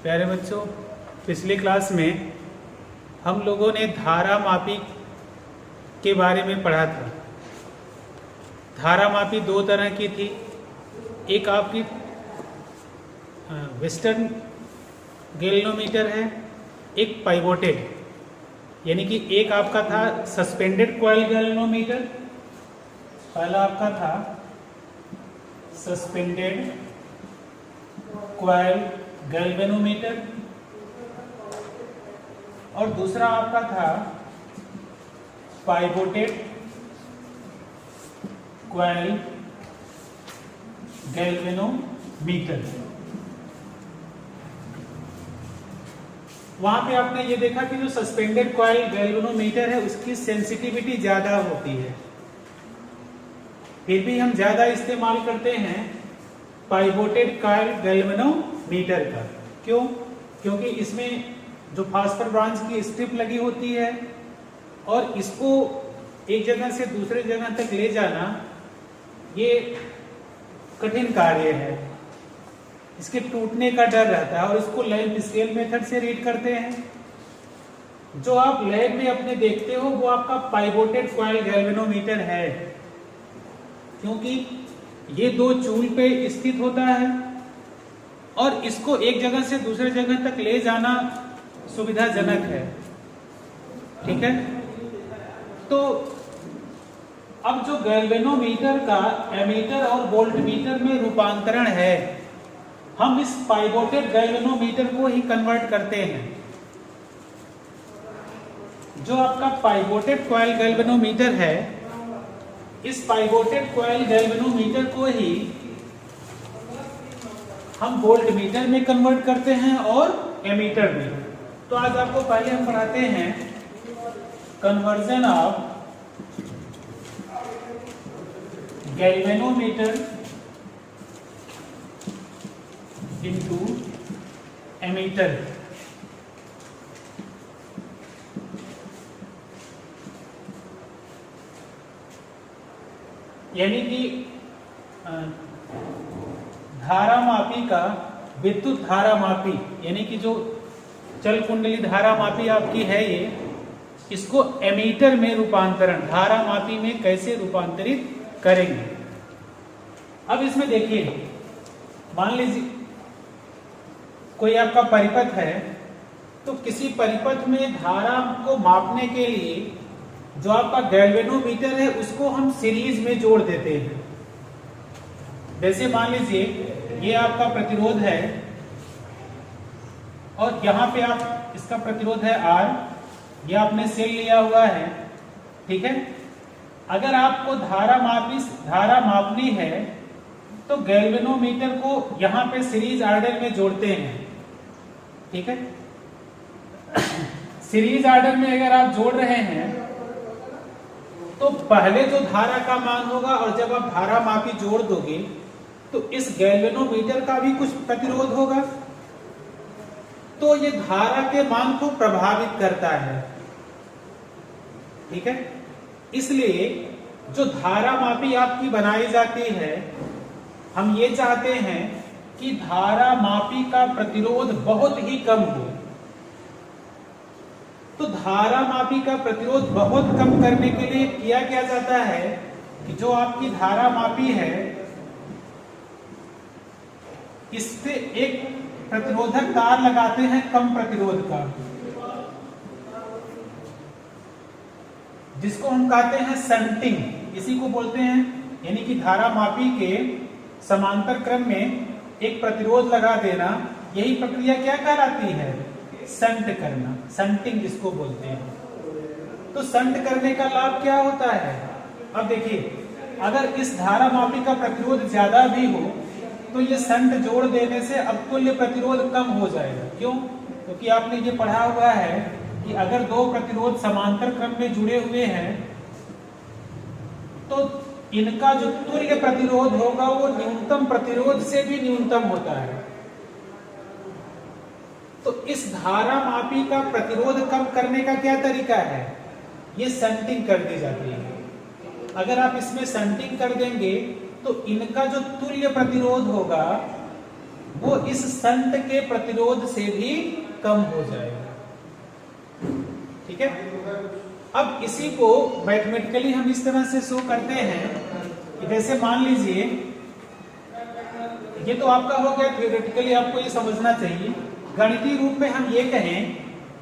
प्यारे बच्चों, पिछली क्लास में हम लोगों ने धारा मापी के बारे में पढ़ा था। धारा मापी दो तरह की थी। एक आपकी वेस्टर्न गैल्वेनोमीटर है, एक पाइवोटेड, यानी कि एक आपका था सस्पेंडेड कॉइल गैल्वेनोमीटर। पहला आपका था सस्पेंडेड कॉइल गैल्वेनोमीटर और दूसरा आपका था पाइवोटेड कॉइल गैल्वेनोमीटर। वहां पे आपने ये देखा कि जो सस्पेंडेड कॉइल गैल्वेनोमीटर है उसकी सेंसिटिविटी ज्यादा होती है, फिर भी हम ज्यादा इस्तेमाल करते हैं पाइवोटेड कॉइल गैल्वेनोमीटर का। क्यों? क्योंकि इसमें जो फास्फर ब्रांच की स्ट्रिप लगी होती है और इसको एक जगह से दूसरे जगह तक ले जाना ये कठिन कार्य है। इसके टूटने का डर रहता है और इसको लैब स्केल मेथड से रीड करते हैं। जो आप लैब में अपने देखते हो वो आपका पाइवोटेड कॉइल गैल्वेनोमीटर है, क्योंकि ये दो चूल पे स्थित होता है और इसको एक जगह से दूसरे जगह तक ले जाना सुविधाजनक है। ठीक है, तो अब जो गैल्वेनोमीटर का एमीटर और वोल्टमीटर में रूपांतरण है, हम इस पाइवोटेड गैल्वेनोमीटर को ही कन्वर्ट करते हैं। जो आपका पाइवोटेड कॉइल गैल्वेनोमीटर है, इस पाइवोटेड कॉइल गैल्वेनोमीटर को ही हम वोल्टमीटर में कन्वर्ट करते हैं और एमीटर में। तो आज आपको पहले हम पढ़ाते हैं conversion of galvanometer into ammeter. यानी कि धारा मापी का विद्युत धारा मापी, यानी कि जो चल कुंडली धारा मापी आपकी है ये, इसको एमीटर में रूपांतरण, धारा मापी में कैसे रूपांतरित करेंगे। अब इसमें देखिए, मान लीजिए कोई आपका परिपथ है, तो किसी परिपथ में धारा को मापने के लिए जो आपका गैल्वेनोमीटर है उसको हम सीरीज में जोड़ देते हैं। जैसे मान लीजिए ये आपका प्रतिरोध है और यहाँ पे आप इसका प्रतिरोध है R, ये आपने सेल लिया हुआ है। ठीक है, अगर आपको धारा मापनी है तो गैल्वेनोमीटर को यहाँ पे सीरीज आर्डर में जोड़ते हैं। ठीक है, सीरीज आर्डर में अगर आप जोड़ रहे हैं तो पहले जो धारा का मान होगा और जब आप धारा मापी जोड़ दोगे तो इस गैल्वेनोमीटर का भी कुछ प्रतिरोध होगा, तो ये धारा के मान को प्रभावित करता है। ठीक है, इसलिए जो धारा मापी आपकी बनाई जाती है, हम ये चाहते हैं कि धारा मापी का प्रतिरोध बहुत ही कम हो। तो धारा मापी का प्रतिरोध बहुत कम करने के लिए किया क्या जाता है कि जो आपकी धारा मापी है इससे एक प्रतिरोधक तार लगाते हैं कम प्रतिरोध का, जिसको हम कहते हैं शंटिंग, इसी को बोलते हैं। यानी कि धारा मापी के समांतर क्रम में एक प्रतिरोध लगा देना, यही प्रक्रिया क्या कहलाती है? शंट करना, शंटिंग जिसको बोलते हैं। तो शंट करने का लाभ क्या होता है? अब देखिए, अगर इस धारा मापी का प्रतिरोध ज्यादा भी हो तो ये शंट जोड़ देने से अवतुल्य प्रतिरोध कम हो जाएगा। क्यों? क्योंकि आपने ये पढ़ा हुआ है कि अगर दो प्रतिरोध समांतर क्रम में जुड़े हुए हैं तो इनका जो तुल्य प्रतिरोध होगा वो न्यूनतम प्रतिरोध से भी न्यूनतम होता है। तो इस धारा मापी का प्रतिरोध कम करने का क्या तरीका है? ये शंटिंग कर दी जाती है। अगर आप इसमें शंटिंग कर देंगे तो इनका जो तुल्य प्रतिरोध होगा वो इस संट के प्रतिरोध से भी कम हो जाएगा। ठीक है, अब इसी को मैथमेटिकली हम इस तरह से शो करते हैं कि जैसे मान लीजिए, ये तो आपका हो गया थियोरेटिकली, आपको ये समझना चाहिए। गणितीय रूप में हम ये कहें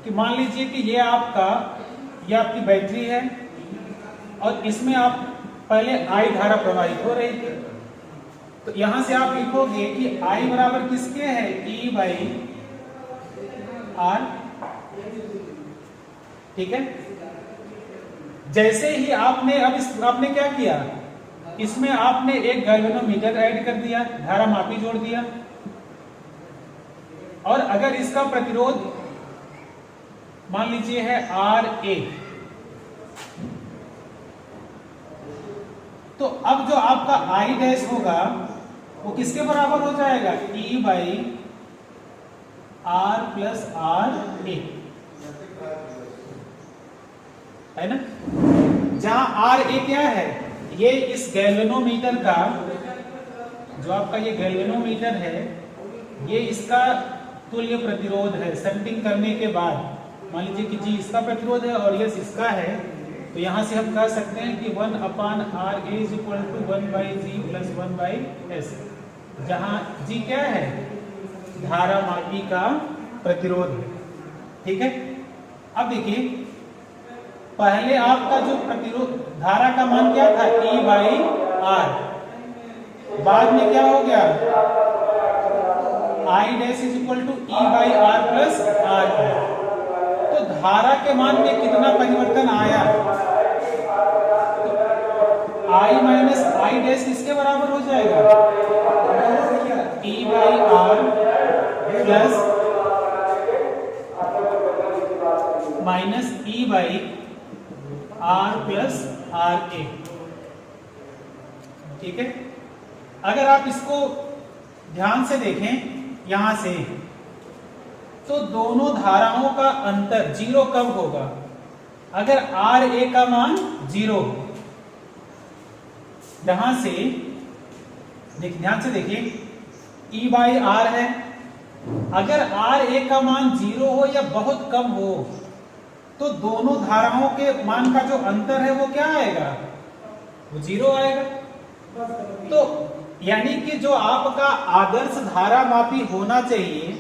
कि मान लीजिए कि ये आपकी बैटरी है और इसमें आप पहले I धारा प्रवाहित हो रही थी, तो यहां से आप लिखोगे कि I बराबर किसके है, E बाई R। ठीक है, जैसे ही आपने क्या किया, इसमें आपने एक गैल्वेनोमीटर ऐड कर दिया, धारा मापी जोड़ दिया, और अगर इसका प्रतिरोध मान लीजिए है RA, तो अब जो आपका I डैश होगा वो किसके बराबर हो जाएगा, E by R plus RA, है ना। जहां RA क्या है, ये इस गैल्वेनोमीटर का, जो आपका ये गैल्वेनोमीटर है, ये इसका तुल्य प्रतिरोध है। शंटिंग करने के बाद मान लीजिए कि जी इसका प्रतिरोध है और यस इसका है, तो यहां से हम कह सकते हैं कि 1/RA is equal to 1/G plus 1/S, जहां G क्या है, धारा मापी का प्रतिरोध है। ठीक है, अब देखिए, पहले आपका जो प्रतिरोध धारा का मान क्या था, E बाई R, बाद में क्या हो गया, I dash is equal to E by R plus R। तो धारा के मान में कितना परिवर्तन आया, तो I माइनस I डैश किसके बराबर हो जाएगा, E by R plus minus E by R plus RA। ठीक है, अगर आप इसको ध्यान से देखें यहां से, तो दोनों धाराओं का अंतर जीरो कब होगा, अगर RA का मान जीरो, जहां से ध्यान से देखिए E बाई R है, अगर RA का मान जीरो हो या बहुत कम हो, तो दोनों धाराओं के मान का जो अंतर है वो क्या आएगा, वो जीरो आएगा। तो यानी कि जो आपका आदर्श धारा मापी होना चाहिए,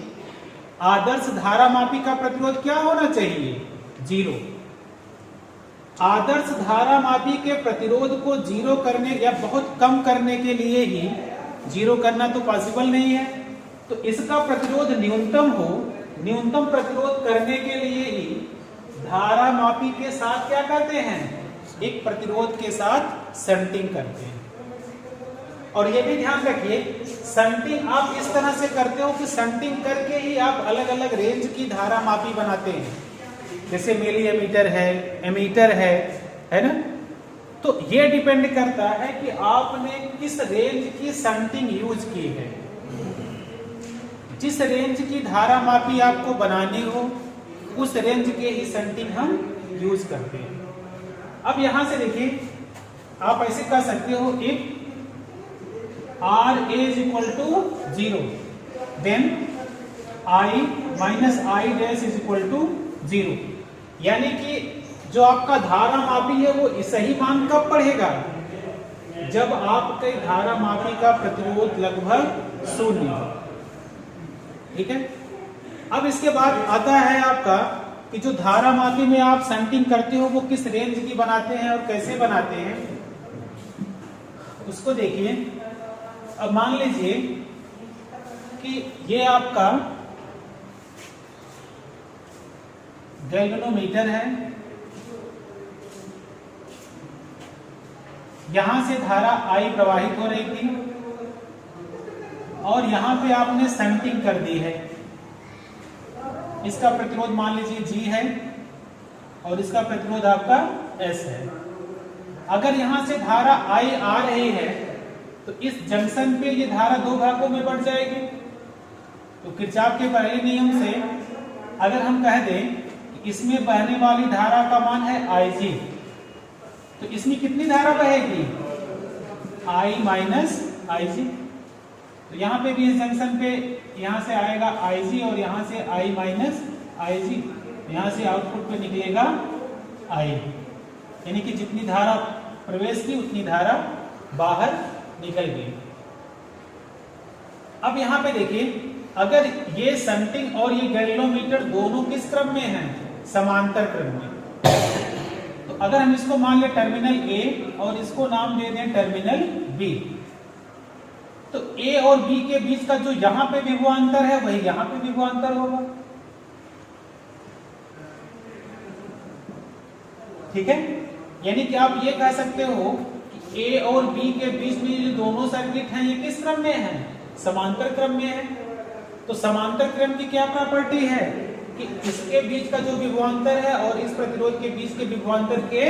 आदर्श धारा मापी का प्रतिरोध क्या होना चाहिए, जीरो। आदर्श धारा मापी के प्रतिरोध को जीरो करने या बहुत कम करने के लिए ही, जीरो करना तो पॉसिबल नहीं है, तो इसका प्रतिरोध न्यूनतम हो, न्यूनतम प्रतिरोध करने के लिए ही धारा मापी के साथ क्या करते हैं, एक प्रतिरोध के साथ शंटिंग करते हैं। और ये भी ध्यान रखिए, शंटिंग आप इस तरह से करते हो कि शंटिंग करके ही आप अलग अलग रेंज की धारा मापी बनाते हैं, जैसे मिली एमीटर है, एमीटर है ना। तो ये डिपेंड करता है कि आपने किस रेंज की शंटिंग यूज की है। जिस रेंज की धारा मापी आपको बनानी हो, उस रेंज के ही शंटिंग हम यूज करते हैं। अब यहां से देखिए, आप ऐसे कह सकते हो, if RA is equal to 0, then I minus I dash is equal to 0। यानी कि जो आपका धारा मापी है वो सही मान कब बढ़ेगा, जब आपके धारा मापी का प्रतिरोध लगभग शून्य। ठीक है, अब इसके बाद आता है आपका कि जो धारा मापी में आप शंटिंग करते हो वो किस रेंज की बनाते हैं और कैसे बनाते हैं, उसको देखिए। अब मान लीजिए कि ये आपका गैल्वेनोमीटर है, यहां से धारा I प्रवाहित हो रही थी और यहां पे आपने शंटिंग कर दी है। इसका प्रतिरोध मान लीजिए G है और इसका प्रतिरोध आपका S है। अगर यहां से धारा I आ रही है तो इस जंक्शन पे ये धारा दो भागों में बढ़ जाएगी। तो किरचॉफ के पहले नियम से अगर हम कह दें कि इसमें बहने वाली धारा का मान है IG, तो इसमें कितनी धारा बहेगी, I माइनस IG। तो यहाँ पे भी इस जंक्शन पे यहाँ से आएगा Ig और यहाँ से I माइनस Ig, यहाँ से आउटपुट पे निकलेगा I, यानी कि जितनी धारा प्रवेश की उतनी धारा बाहर निकल गई। अब यहाँ पे देखिए, अगर ये शंटिंग और ये गैल्वेनोमीटर दोनों किस क्रम में हैं? समांतर क्रम में। तो अगर हम इसको मान ले टर्मिनल A और इसको नाम दे दें टर्मिनल B, तो A और B के बीच का जो यहां पे विभवांतर है वही यहां पे विभवांतर होगा। ठीक है, यानी कि आप ये कह सकते हो कि A और B के बीच में जो दोनों सर्किट हैं ये किस क्रम में है? समांतर क्रम में है। तो समांतर क्रम की क्या प्रॉपर्टी है कि इसके बीच का जो विभवांतर है और इस प्रतिरोध के बीच के विभवांतर के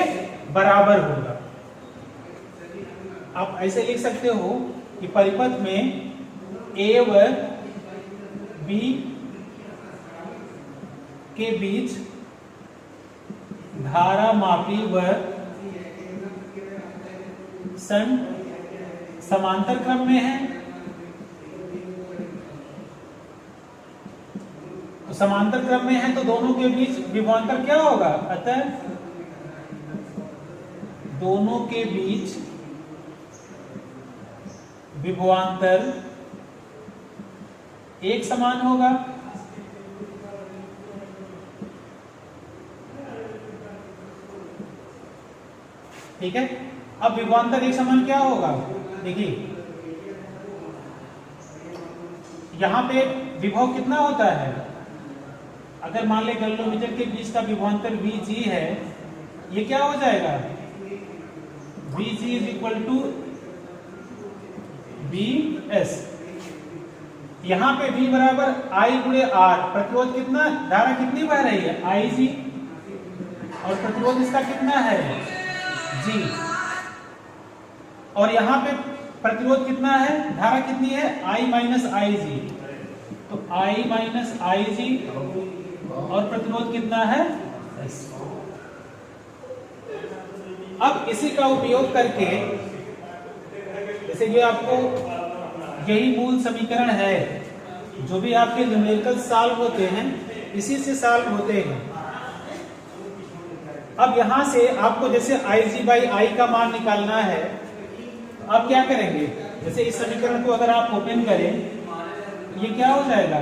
बराबर होगा। आप ऐसे लिख सकते हो कि परिपथ में A व B के बीच धारा मापी व शंट समांतर क्रम में है। तो समांतर क्रम में है तो दोनों के बीच विभवांतर क्या होगा? अतः दोनों के बीच विभवांतर एक समान होगा। ठीक है, अब विभवांतर एक समान क्या होगा? देखिए यहां पे विभव कितना होता है? अगर मान ले गैल्वेनोमीटर के बीच का विभवांतर Vg है, ये क्या हो जाएगा? Vg is equal to Vs। यहां पे V बराबर I गुणे R, प्रतिरोध कितना, धारा कितनी बह रही है? Ig, और प्रतिरोध इसका कितना है? G। और यहां पे प्रतिरोध कितना है, धारा कितनी है? I माइनस Ig, तो I माइनस Ig और प्रतिरोध कितना है? S। अब इसी का उपयोग करके, जैसे ये आपको यही मूल समीकरण है, जो भी आपके न्यूमेरिकल सॉल्व होते हैं इसी से सॉल्व होते हैं। अब यहां से आपको जैसे Ig बाई I का मान निकालना है, आप क्या करेंगे? जैसे इस समीकरण को अगर आप ओपन करें, ये क्या हो जाएगा?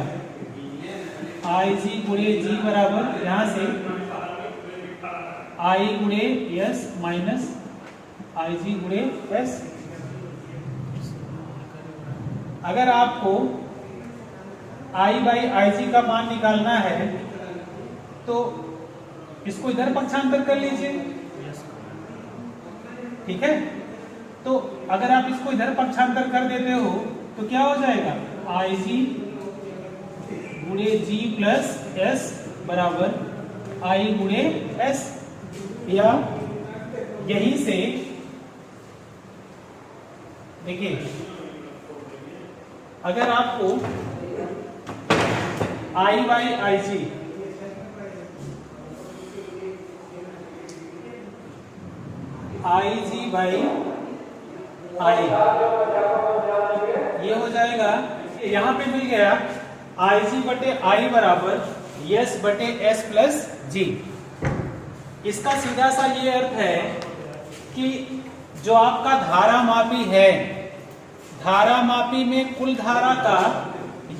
Ig गुणे G बराबर यहां से I गुणे S माइनस Ig गुणे S। अगर आपको I बाई Ig का मान निकालना है तो इसको इधर पक्षांतर कर लीजिए। ठीक है, तो अगर आप इसको इधर पक्षांतर कर देते हो तो क्या हो जाएगा? Ig गुणे G प्लस S बराबर I गुणे S, या यहीं से देखिए, अगर आपको I by Ig Ig by I ये हो जाएगा, यहां पे मिल गया Ig बटे I बराबर S बटे S प्लस G। इसका सीधा सा ये अर्थ है कि जो आपका धारा मापी है, धारा मापी में कुल धारा का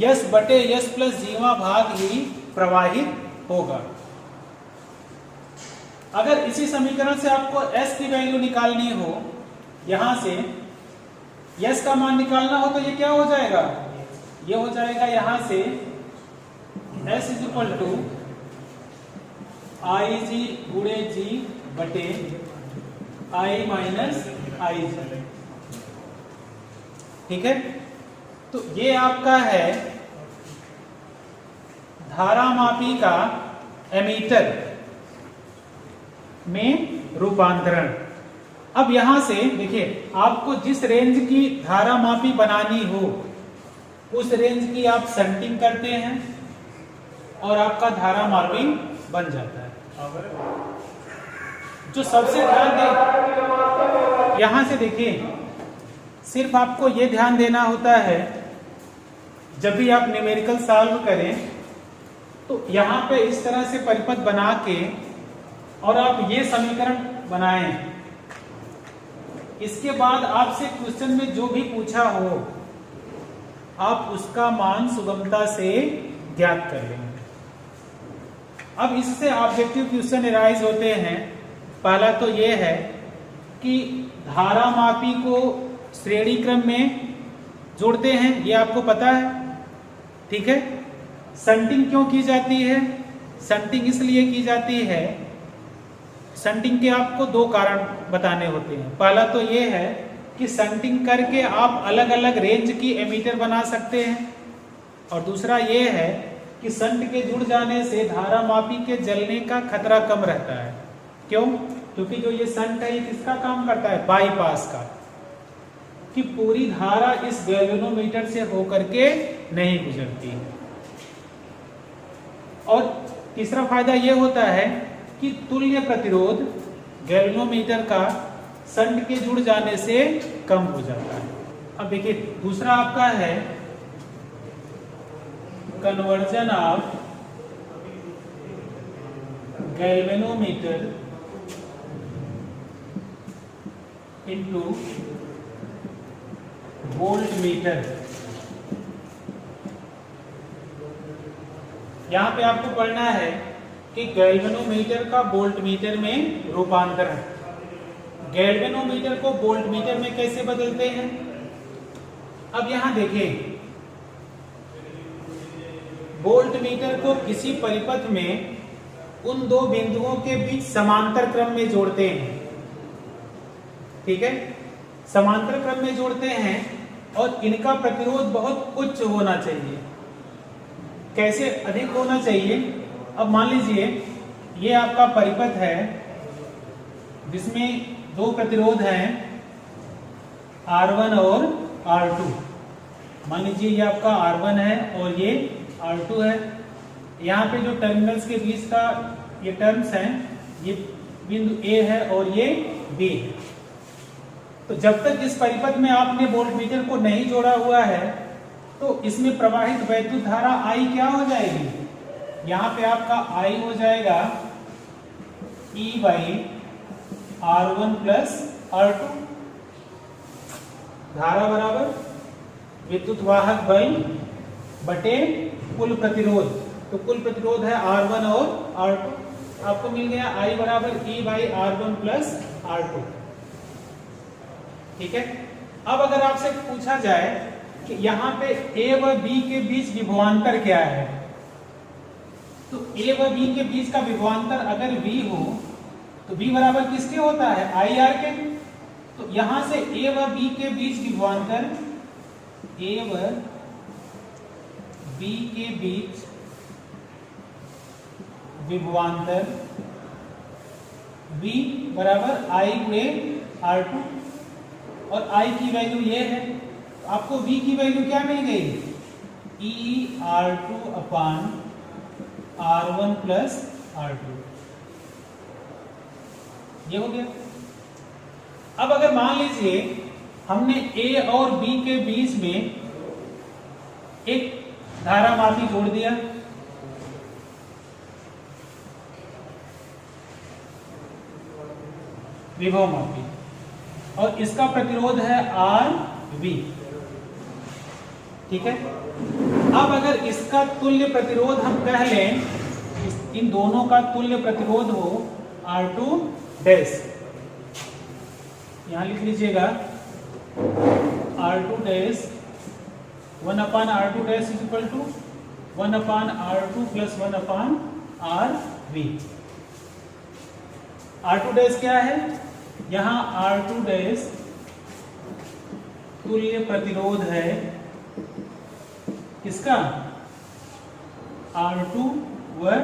S बटे S प्लस जीवा भाग ही प्रवाहित होगा। अगर इसी समीकरण से आपको S की वैल्यू निकालनी हो, यहां से S का मान निकालना हो, तो ये क्या हो जाएगा? ये हो जाएगा यहां से S is equal to Ig गुणे G बटे I माइनस Ig। ठीक है, तो ये आपका है धारा मापी का एमीटर में रूपांतरण। अब यहां से देखिए, आपको जिस रेंज की धारा मापी बनानी हो उस रेंज की आप शंटिंग करते हैं और आपका धारा मापी बन जाता है। जो सबसे ध्यान दे, यहां से देखिए, सिर्फ आपको ये ध्यान देना होता है जब भी आप न्यूमेरिकल सॉल्व करें तो यहाँ पे इस तरह से परिपथ बना के और आप ये समीकरण बनाएं। इसके बाद आपसे क्वेश्चन में जो भी पूछा हो आप उसका मान सुगमता से ज्ञात कर लेंगे। अब इससे ऑब्जेक्टिव क्वेश्चन एराइज होते हैं। पहला तो ये है कि धारामापी को श्रेणी क्रम में जोड़ते हैं, ये आपको पता है, ठीक है। शंटिंग क्यों की जाती है? शंटिंग इसलिए की जाती है, शंटिंग के आपको दो कारण बताने होते हैं। पहला तो ये है कि शंटिंग करके आप अलग अलग रेंज की एमीटर बना सकते हैं, और दूसरा ये है कि शंट के जुड़ जाने से धारामापी के जलने का खतरा कम रहता है। क्यों? क्योंकि जो ये शंट है ये किसका काम करता है? बाईपास का, कि पूरी धारा इस गैल्वेनोमीटर से होकर के नहीं गुजरती है। और तीसरा फायदा यह होता है कि तुल्य प्रतिरोध गैल्वेनोमीटर का शंट के जुड़ जाने से कम हो जाता है। अब देखिए दूसरा आपका है conversion of galvanometer into voltmeter. यहां पे आपको पढ़ना है कि गैल्वेनोमीटर का वोल्टमीटर में रूपांतर है। गैल्वेनोमीटर को वोल्टमीटर में कैसे बदलते हैं? अब यहां देखिए, वोल्टमीटर को किसी परिपथ में उन दो बिंदुओं के बीच समांतर क्रम में जोड़ते हैं, ठीक है, समांतर क्रम में जोड़ते हैं, और इनका प्रतिरोध बहुत उच्च होना चाहिए। कैसे अधिक होना चाहिए? अब मान लीजिए ये आपका परिपथ है जिसमें दो प्रतिरोध हैं R1 और R2। मान लीजिए ये आपका R1 है और ये R2 है। यहाँ पे जो टर्मिनल्स के बीच का ये टर्म्स हैं, ये बिंदु A है और ये B है। तो जब तक इस परिपथ में आपने वोल्टमीटर को नहीं जोड़ा हुआ है तो इसमें प्रवाहित वैद्युत धारा I क्या हो जाएगी? यहाँ पे आपका I हो जाएगा E by R1 plus R2। धारा बराबर विद्युत वाहक बल बटे कुल प्रतिरोध। तो कुल प्रतिरोध है R1 और R2। आपको मिल गया I बराबर E by R1 plus R2, ठीक है। अब अगर आपसे पूछा जाए कि यहाँ पे A व B के बीच विभवांतर क्या है, तो A व B के बीच का विभवांतर अगर V हो तो V बराबर किसके होता है? IR के। तो यहां से A व B के बीच विभवांतर, A व B के बीच विभवांतर V बराबर I गुणे R2, और I की वैल्यू ये है। तो आपको V की वैल्यू क्या मिल गई? E R2 अपान R1 प्लस R2, ये हो गया। अब अगर मान लीजिए हमने A और B के बीच में एक धारामापी जोड़ दिया, विभवमापी, और इसका प्रतिरोध है RV, ठीक है। अब अगर इसका तुल्य प्रतिरोध हम कह लें, इन दोनों का तुल्य प्रतिरोध हो R2 डैश, यहां लिख लीजिएगा R2 dash 1 upon R2 dash is equal to 1 upon R2 plus 1 upon RV। R2 dash क्या है? यहां R2 डैश तुल्य प्रतिरोध है किसका? R2 व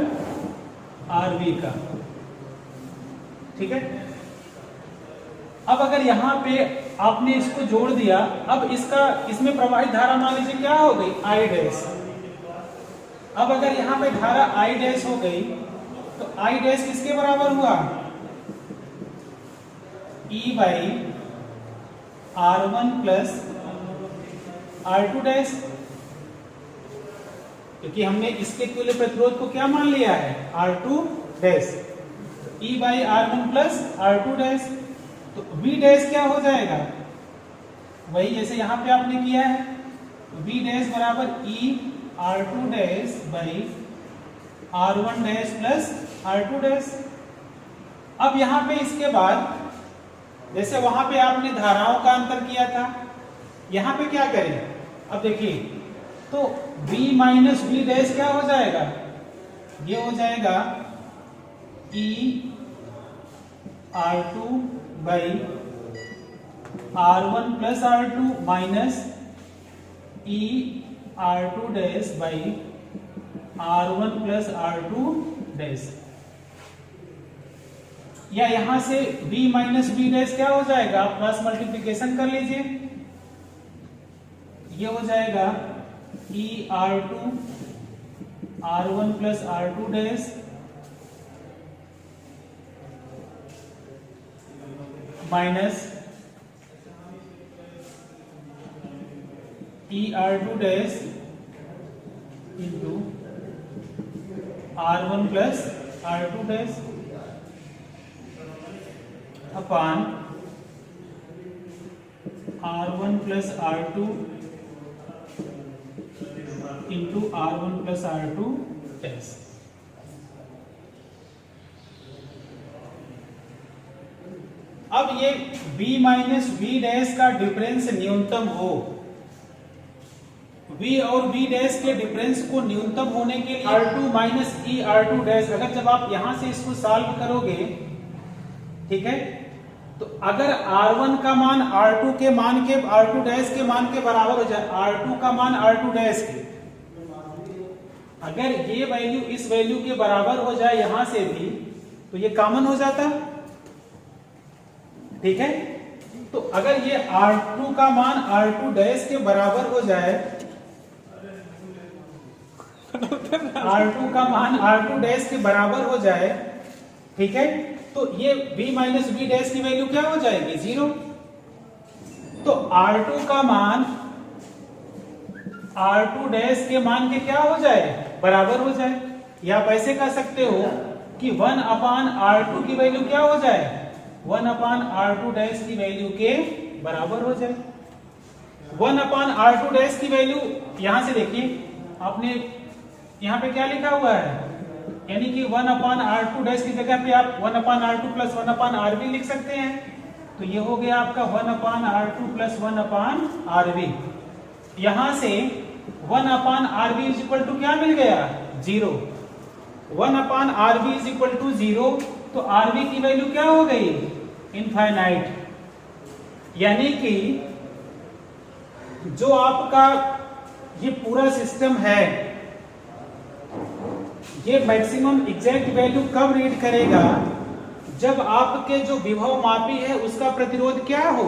RV का, ठीक है। अब अगर यहां पे आपने इसको जोड़ दिया, अब इसमें प्रवाहित धारा मान लीजिए क्या हो गई? I dash. अब अगर यहां पे धारा I डैश हो गई तो I डैश किसके बराबर हुआ? E by R1 plus R2 dash. क्योंकि हमने इसके तुल्य प्रतिरोध को क्या मान लिया है, R2 dash, E by R1 plus R2 dash. तो V डैश क्या हो जाएगा, वही जैसे यहाँ पे आपने किया है, V डैश बराबर E R2 dash by R1 dash plus R2 dash. अब यहाँ पे इसके बाद जैसे वहां पे आपने धाराओं का अंतर किया था, यहां पे क्या करें, अब देखिए तो V माइनस V डैश क्या हो जाएगा, ये हो जाएगा E R2 by R1 plus R2 minus E R2 dash by R1 plus R2 dash. या यहां से V माइनस V डैश क्या हो जाएगा, प्लस मल्टीप्लीकेशन कर लीजिए, ये हो जाएगा E R2 R1 plus R2 dash minus E R2 dash into R1 plus R2 dash upon R1 plus R2 into R1 plus R2 dash. अब ये V माइनस V डैश का डिफरेंस न्यूनतम हो, V और V डैश के difference को न्यूनतम होने के लिए R2 minus E R2 dash, अगर जब आप यहां से इसको सॉल्व करोगे, ठीक है, तो अगर R1 का मान R2 के मान के R2 डैश के मान के बराबर हो जाए, R2 का मान R2 डैश के, अगर ये वैल्यू इस वैल्यू के बराबर हो जाए यहां से भी, तो ये कॉमन हो जाता, ठीक है। तो अगर ये R2 का मान R2 डैश के बराबर हो जाए, R2 का मान R2 डैश के बराबर हो जाए, ठीक है, तो ये V माइनस V डैश की वैल्यू क्या हो जाएगी, 0। तो R2 का मान R2 डैश के मान के क्या हो जाए, बराबर हो जाए, या आप ऐसे कह सकते हो कि 1 अपान R2 की वैल्यू क्या हो जाए, 1 अपान R2 डैश की वैल्यू के बराबर हो जाए। 1 अपान R2 डैश की वैल्यू यहां से देखिए, आपने यहां पे क्या लिखा हुआ है, यानी कि 1 अपान R2 डैश की जगह पे आप 1 upon R2 plus 1 upon RV लिख सकते हैं। तो ये हो गया आपका 1 upon R2 plus 1 upon RV। यहां से 1 upon RV is equal to क्या मिल गया, 0। 1 upon RV is equal to 0, तो RV की वैल्यू क्या हो गई, इनफाइनाइट। यानी कि जो आपका ये पूरा सिस्टम है, ये मैक्सिमम एग्जैक्ट वैल्यू कब रीड करेगा, जब आपके जो विभव मापी है उसका प्रतिरोध क्या हो,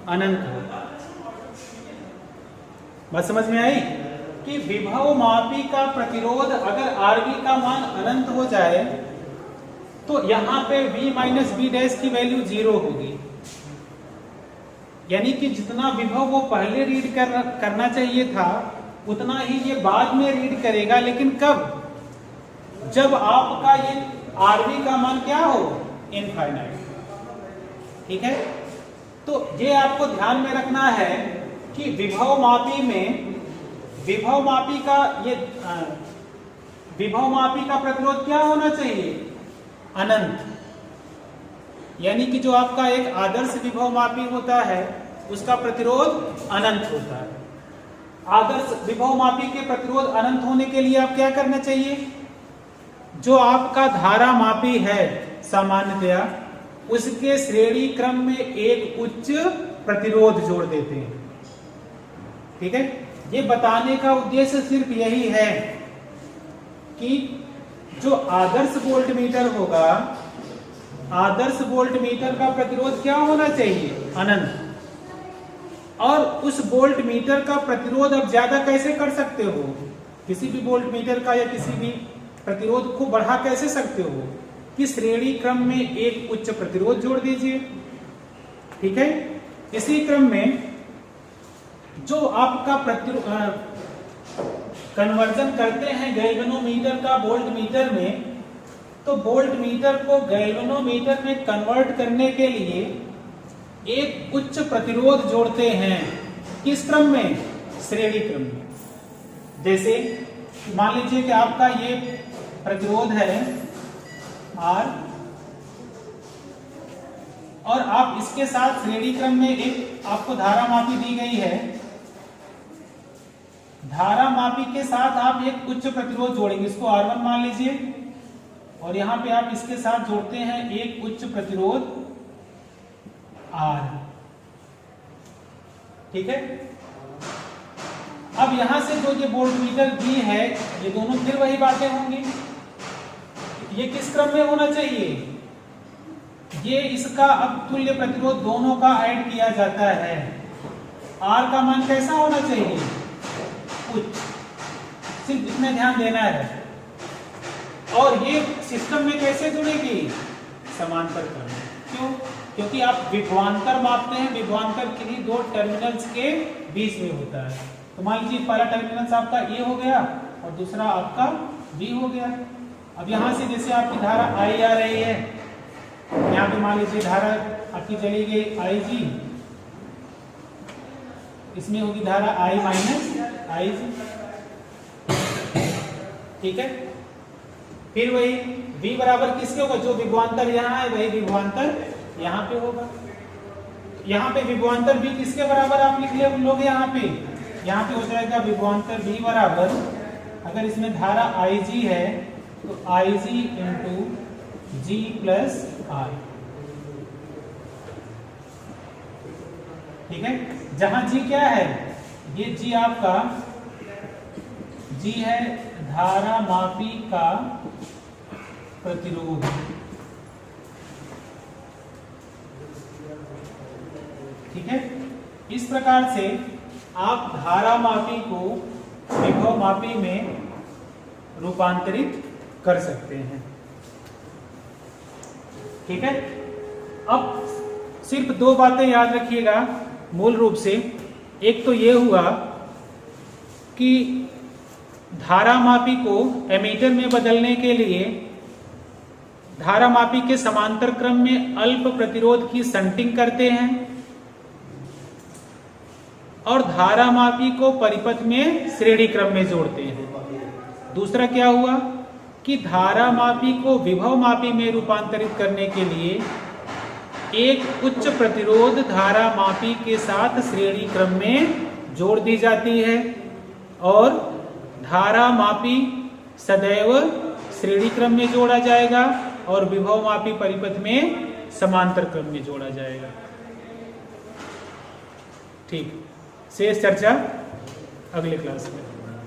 अनंत हो। बात समझ में आई कि विभव मापी का प्रतिरोध अगर RV का मान अनंत हो जाए, तो यहां पे V माइनस V डैश की वैल्यू 0 होगी। यानी कि जितना विभव वो पहले रीड करना चाहिए था, उतना ही ये बाद में रीड करेगा, लेकिन कब, जब आपका ये RV का मान क्या हो, इनफाइनाइट। ठीक है, तो ये आपको ध्यान में रखना है कि विभव मापी में विभव मापी का प्रतिरोध क्या होना चाहिए, अनंत। यानी कि जो आपका एक आदर्श विभव मापी होता है उसका प्रतिरोध अनंत होता है। आदर्श विभव मापी के प्रतिरोध अनंत होने के लिए आप क्या करना चाहिए, जो आपका धारा मापी है सामान्यतया उसके श्रेणी क्रम में एक उच्च प्रतिरोध जोड़ देते हैं। ठीक है, ये बताने का उद्देश्य सिर्फ यही है कि जो आदर्श वोल्टमीटर होगा, आदर्श वोल्टमीटर का प्रतिरोध क्या होना चाहिए, अनंत। और उस वोल्टमीटर का प्रतिरोध अब ज्यादा कैसे कर सकते हो, किसी भी वोल्टमीटर का या किसी भी प्रतिरोध को बढ़ा कैसे सकते हो, कि श्रेणी क्रम में एक उच्च प्रतिरोध जोड़ दीजिए। ठीक है, इसी क्रम में जो आपका कन्वर्जन करते हैं गैल्वेनोमीटर का वोल्ट मीटर में, तो वोल्ट मीटर को गैल्वेनोमीटर में कन्वर्ट करने के लिए एक उच्च प्रतिरोध जोड़ते हैं। किस क्रम में? श्रेणी क्रम में। जैसे मान लीजिए कि आपका ये प्रतिरोध है R, और आप इसके साथ श्रेणी क्रम में एक आपको धारा मापी दी गई है। धारा मापी के साथ आप एक उच्च प्रतिरोध जोड़ेंगे, इसको R1 मान लीजिए, और यहां पे आप इसके साथ जोड़ते हैं एक उच्च प्रतिरोध R। ठीक है। अब यहां से जो ये वोल्टमीटर भी है, ये दोनों फिर वही बातें होंगी। ये किस क्रम में होना चाहिए? ये इसका अब तुल्य प्रतिरोध दोनों का ऐड किया जाता है। R का मान कैसा होना चाहिए? उच्च। सिर्फ इतना ध्यान देना है। और ये सिस्टम में कैसे जुड़ेगी? समांतर क्रम में। क्यों? क्योंकि आप विभवांतर मापते हैं, विभवांतर किन्हीं दो टर्मिनल्स के बीच में होता है। तो मान लीजिए पहला टर्मिनल आपका ए हो गया और दूसरा आपका बी हो गया। अब यहां से जैसे आपकी धारा आई आ रही है, यहाँ पे मान लीजिए धारा आपकी चली गई आई जी, इसमें होगी धारा आई माइनस आई जी। ठीक है। फिर वही V बराबर किसके होगा? जो विभवांतर यहाँ है वही विभवांतर यहाँ पे होगा। यहाँ पे विभवांतर V किसके बराबर आप लिख लोगे? यहाँ पे हो जाएगा विभवांतर V बराबर, अगर इसमें धारा IG है तो IG into G plus R। ठीक है। जहां G क्या है? ये G आपका G है धारा मापी का प्रतिरोध। ठीक है। इस प्रकार से आप धारा मापी को विभव मापी में रूपांतरित कर सकते हैं। ठीक है। अब सिर्फ दो बातें याद रखिएगा मूल रूप से। एक तो ये हुआ कि धारा मापी को एमीटर में बदलने के लिए धारा मापी के समांतर क्रम में अल्प प्रतिरोध की शंटिंग करते हैं, और धारा मापी को परिपथ में श्रेणी क्रम में जोड़ते हैं। दूसरा क्या हुआ कि धारा मापी को विभव मापी में रूपांतरित करने के लिए एक उच्च प्रतिरोध धारा मापी के साथ श्रेणी क्रम में जोड़ दी जाती है, और धारा मापी सदैव श्रेणी क्रम में जोड़ा जाएगा और विभव मापी परिपथ में समांतर क्रम में जोड़ा जाएगा। ठीक। शेष चर्चा अगले क्लास में।